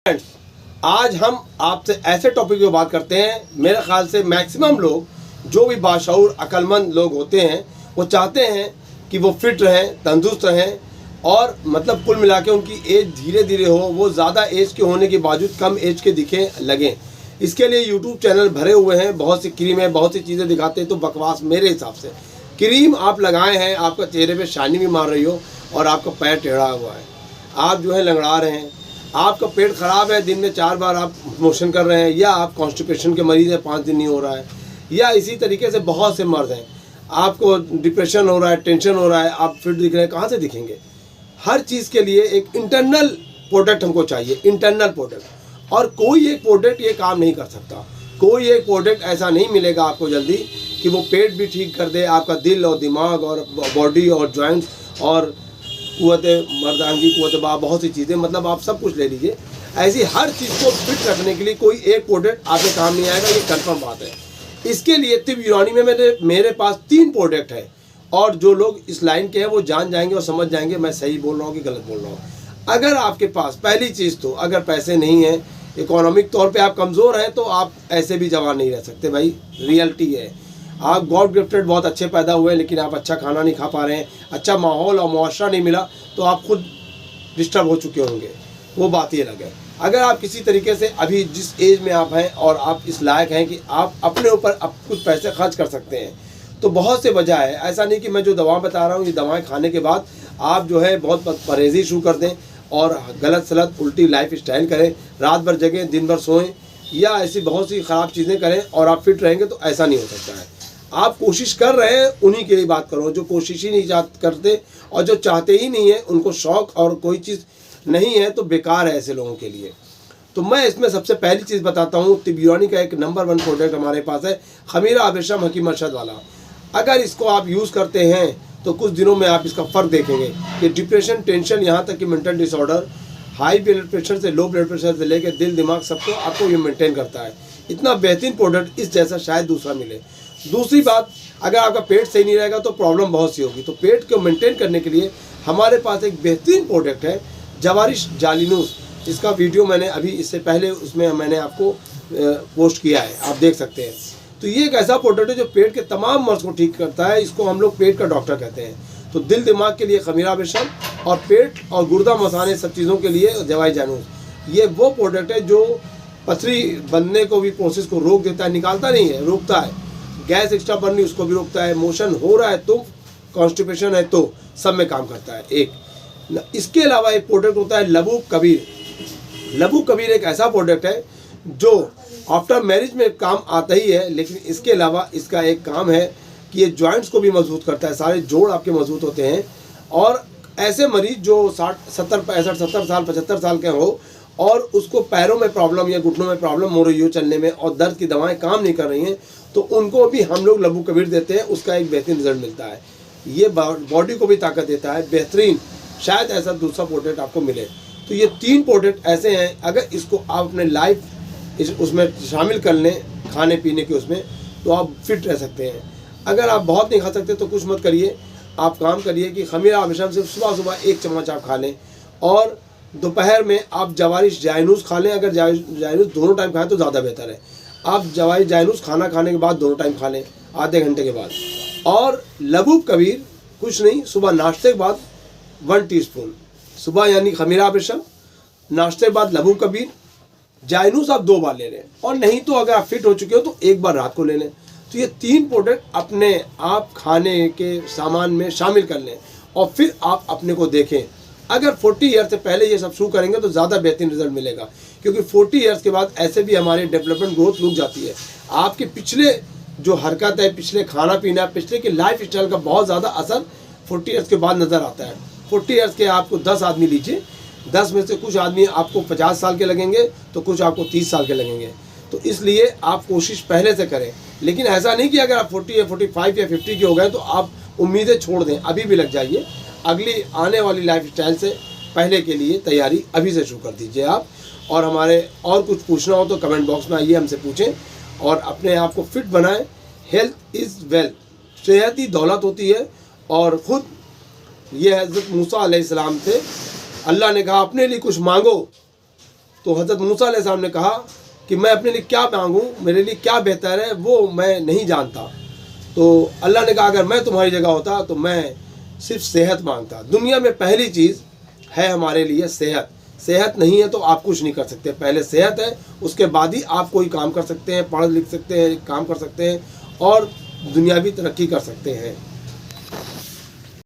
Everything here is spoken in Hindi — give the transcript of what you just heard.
आज हम आपसे ऐसे टॉपिक पे बात करते हैं। मेरे ख्याल से मैक्सिमम लोग जो भी बाशऊर अक्लमंद लोग होते हैं वो चाहते हैं कि वो फिट रहें, तंदुरुस्त रहें और मतलब कुल मिला के उनकी एज धीरे धीरे हो, वो ज़्यादा एज के होने के बावजूद कम एज के दिखे लगें। इसके लिए यूट्यूब चैनल भरे हुए हैं, बहुत सी क्रीम है, बहुत सी चीज़ें दिखाते हैं। तो बकवास मेरे हिसाब से क्रीम आप लगाए हैं, आपका चेहरे पे शाइनिंग भी मार रही हो और आपका पैर टेढ़ा हुआ है, आप जो है लंगड़ा रहे हैं, आपका पेट ख़राब है, दिन में 4 बार आप मोशन कर रहे हैं, या आप कॉन्स्टिपेशन के मरीज़ हैं, 5 दिन नहीं हो रहा है, या इसी तरीके से बहुत से मर्द हैं, आपको डिप्रेशन हो रहा है, टेंशन हो रहा है, आप फिट दिख रहे हैं, कहाँ से दिखेंगे? हर चीज़ के लिए एक इंटरनल प्रोडक्ट हमको चाहिए, इंटरनल प्रोडक्ट। और कोई एक प्रोडक्ट ये काम नहीं कर सकता, कोई एक प्रोडक्ट ऐसा नहीं मिलेगा आपको जल्दी कि वो पेट भी ठीक कर दे, आपका दिल और दिमाग और बॉडी और जॉइंट्स और कुव्वत मर्दांगी, कुव्वत बा, बहुत सी चीज़ें, मतलब आप सब कुछ ले लीजिए। ऐसी हर चीज़ को फिट रखने के लिए कोई एक प्रोडक्ट आपके काम नहीं आएगा, ये कंफर्म बात है। इसके लिए तिब यूनानी में मेरे पास 3 प्रोडक्ट है, और जो लोग इस लाइन के हैं वो जान जाएंगे और समझ जाएंगे मैं सही बोल रहा हूँ कि गलत बोल रहा हूँ। अगर आपके पास पहली चीज़ तो अगर पैसे नहीं हैं, इकोनॉमिक तौर पे आप कमज़ोर हैं, तो आप ऐसे भी जवान नहीं रह सकते भाई, रियलिटी है। आप गॉड गिफ्टेड बहुत अच्छे पैदा हुए हैं, लेकिन आप अच्छा खाना नहीं खा पा रहे हैं, अच्छा माहौल और मुआशरा नहीं मिला, तो आप खुद डिस्टर्ब हो चुके होंगे, वो बात ही अलग है। अगर आप किसी तरीके से अभी जिस एज में आप हैं और आप इस लायक हैं कि आप अपने ऊपर अब कुछ पैसे खर्च कर सकते हैं, तो बहुत से वजह है। ऐसा नहीं कि मैं जो दवा बता रहा हूँ, ये दवाएं खाने के बाद आप जो है बहुत परहेज़ी शुरू कर दें और गलत सलत उल्टी लाइफ स्टाइल करें, रात भर जगें, दिन भर सोएं, या ऐसी बहुत सी ख़राब चीज़ें करें और आप फिट रहेंगे, तो ऐसा नहीं हो सकता है। आप कोशिश कर रहे हैं, उन्हीं के लिए बात करो जो कोशिश ही नहीं करते, और जो चाहते ही नहीं है, उनको शौक़ और कोई चीज़ नहीं है तो बेकार है ऐसे लोगों के लिए। तो मैं इसमें सबसे पहली चीज़ बताता हूँ, तिब यूनानी का एक नंबर 1 प्रोडक्ट हमारे पास है, खमीरा आबिशम हकीम अरशद वाला। अगर इसको आप यूज़ करते हैं तो कुछ दिनों में आप इसका फ़र्क देखेंगे कि डिप्रेशन, टेंशन, यहाँ तक कि mental disorder, high blood pressure से लो ब्लड प्रेशर से लेकर दिल दिमाग सबको आपको ये मेंटेन करता है। इतना बेहतरीन प्रोडक्ट इस जैसा शायद दूसरा मिले। दूसरी बात, अगर आपका पेट सही नहीं रहेगा तो प्रॉब्लम बहुत सी होगी। तो पेट को मेंटेन करने के लिए हमारे पास एक बेहतरीन प्रोडक्ट है, जवारिश जालिनूस। इसका वीडियो मैंने अभी इससे पहले उसमें मैंने आपको पोस्ट किया है, आप देख सकते हैं। तो ये एक ऐसा प्रोडक्ट है जो पेट के तमाम मर्ज को ठीक करता है, इसको हम लोग पेट का डॉक्टर कहते हैं। तो दिल दिमाग के लिए खमीरा बेशम, और पेट और गुर्दा मसाने सब चीज़ों के लिए जवाई जानूस। ये वो प्रोडक्ट है जो पथरी बनने को भी, प्रोसेस को रोक देता है, निकालता नहीं है, रोकता है। गैस एक्स्ट्रा बननी उसको भी रोकता है, मोशन हो रहा है तो, कॉन्स्टिपेशन है तो, सब में काम करता है। एक इसके अलावा एक प्रोडक्ट होता है लबूब कबीर। लबूब कबीर एक ऐसा प्रोडक्ट है जो आफ्टर मैरिज में काम आता ही है, लेकिन इसके अलावा इसका एक काम है कि ये जॉइंट्स को भी मजबूत करता है, सारे जोड़ आपके मजबूत होते हैं। और ऐसे मरीज जो 60, 70, 65, 70 साल, 75 साल के हो और उसको पैरों में प्रॉब्लम या घुटनों में प्रॉब्लम हो रही हो चलने में, और दर्द की दवाएं काम नहीं कर रही हैं, तो उनको भी हम लोग लबूब कबीर देते हैं, उसका एक बेहतरीन रिजल्ट मिलता है। ये बॉडी को भी ताकत देता है, बेहतरीन, शायद ऐसा दूसरा प्रोडक्ट आपको मिले। तो ये 3 प्रोडक्ट ऐसे हैं, अगर इसको आप अपने लाइफ उसमें शामिल कर लें, खाने पीने के उसमें, तो आप फिट रह सकते हैं। अगर आप बहुत नहीं खा सकते तो कुछ मत करिए, आप काम करिए कि खमीरा आबिशम से सुबह 1 चम्मच आप खा लें, और दोपहर में आप जवारिश जायनूस खा लें। अगर जायनूस दोनों टाइम खाएं तो ज़्यादा बेहतर है। आप जवारिश जायनूस खाना खाने के बाद दोनों टाइम खा लें, आधे घंटे के बाद। और लबूब कबीर कुछ नहीं, सुबह नाश्ते के बाद 1 टीस्पून, सुबह यानी खमीरा आबिशम, नाश्ते के बाद लबूब कबीर, जायनूस आप 2 बार ले लें, और नहीं तो अगर आप फिट हो चुके हो तो 1 बार रात को ले लें। तो ये 3 प्रोडक्ट अपने आप खाने के सामान में शामिल कर लें, और फिर आप अपने को देखें। अगर 40 ईयर से पहले ये सब शुरू करेंगे तो ज़्यादा बेहतरीन रिजल्ट मिलेगा, क्योंकि 40 ईयर्स के बाद ऐसे भी हमारी डेवलपमेंट ग्रोथ रुक जाती है। आपके पिछले जो हरकत है, पिछले खाना पीना, पिछले के लाइफ स्टाइल का बहुत ज़्यादा असर 40 ईयर्स के बाद नज़र आता है। 40 ईयर्स के आपको 10 आदमी लीजिए, 10 में से कुछ आदमी आपको 50 साल के लगेंगे तो कुछ आपको 30 साल के लगेंगे। तो इसलिए आप कोशिश पहले से करें, लेकिन ऐसा नहीं कि अगर आप 40 या 45 या 50 के हो गए तो आप उम्मीदें छोड़ दें, अभी भी लग जाइए। अगली आने वाली लाइफ स्टाइल से पहले के लिए तैयारी अभी से शुरू कर दीजिए आप। और हमारे और कुछ पूछना हो तो कमेंट बॉक्स में आइए, हमसे पूछें और अपने आप को फिट बनाएं। हेल्थ इज़ वेल्थ, सेहत ही दौलत होती है। और ख़ुद ये हज़रत मूसा अलैहिस्सलाम थे, अल्लाह ने कहा अपने लिए कुछ मांगो तो हज़रत मूसा अलैहिस्सलाम ने कहा कि मैं अपने लिए क्या मांगूं, मेरे लिए क्या बेहतर है वो मैं नहीं जानता। तो अल्लाह ने कहा अगर मैं तुम्हारी जगह होता तो मैं सिर्फ सेहत मांगता। दुनिया में पहली चीज़ है हमारे लिए सेहत। सेहत नहीं है तो आप कुछ नहीं कर सकते। पहले सेहत है, उसके बाद ही आप कोई काम कर सकते हैं, पढ़ लिख सकते हैं, काम कर सकते हैं और दुनियावी तरक्की कर सकते हैं।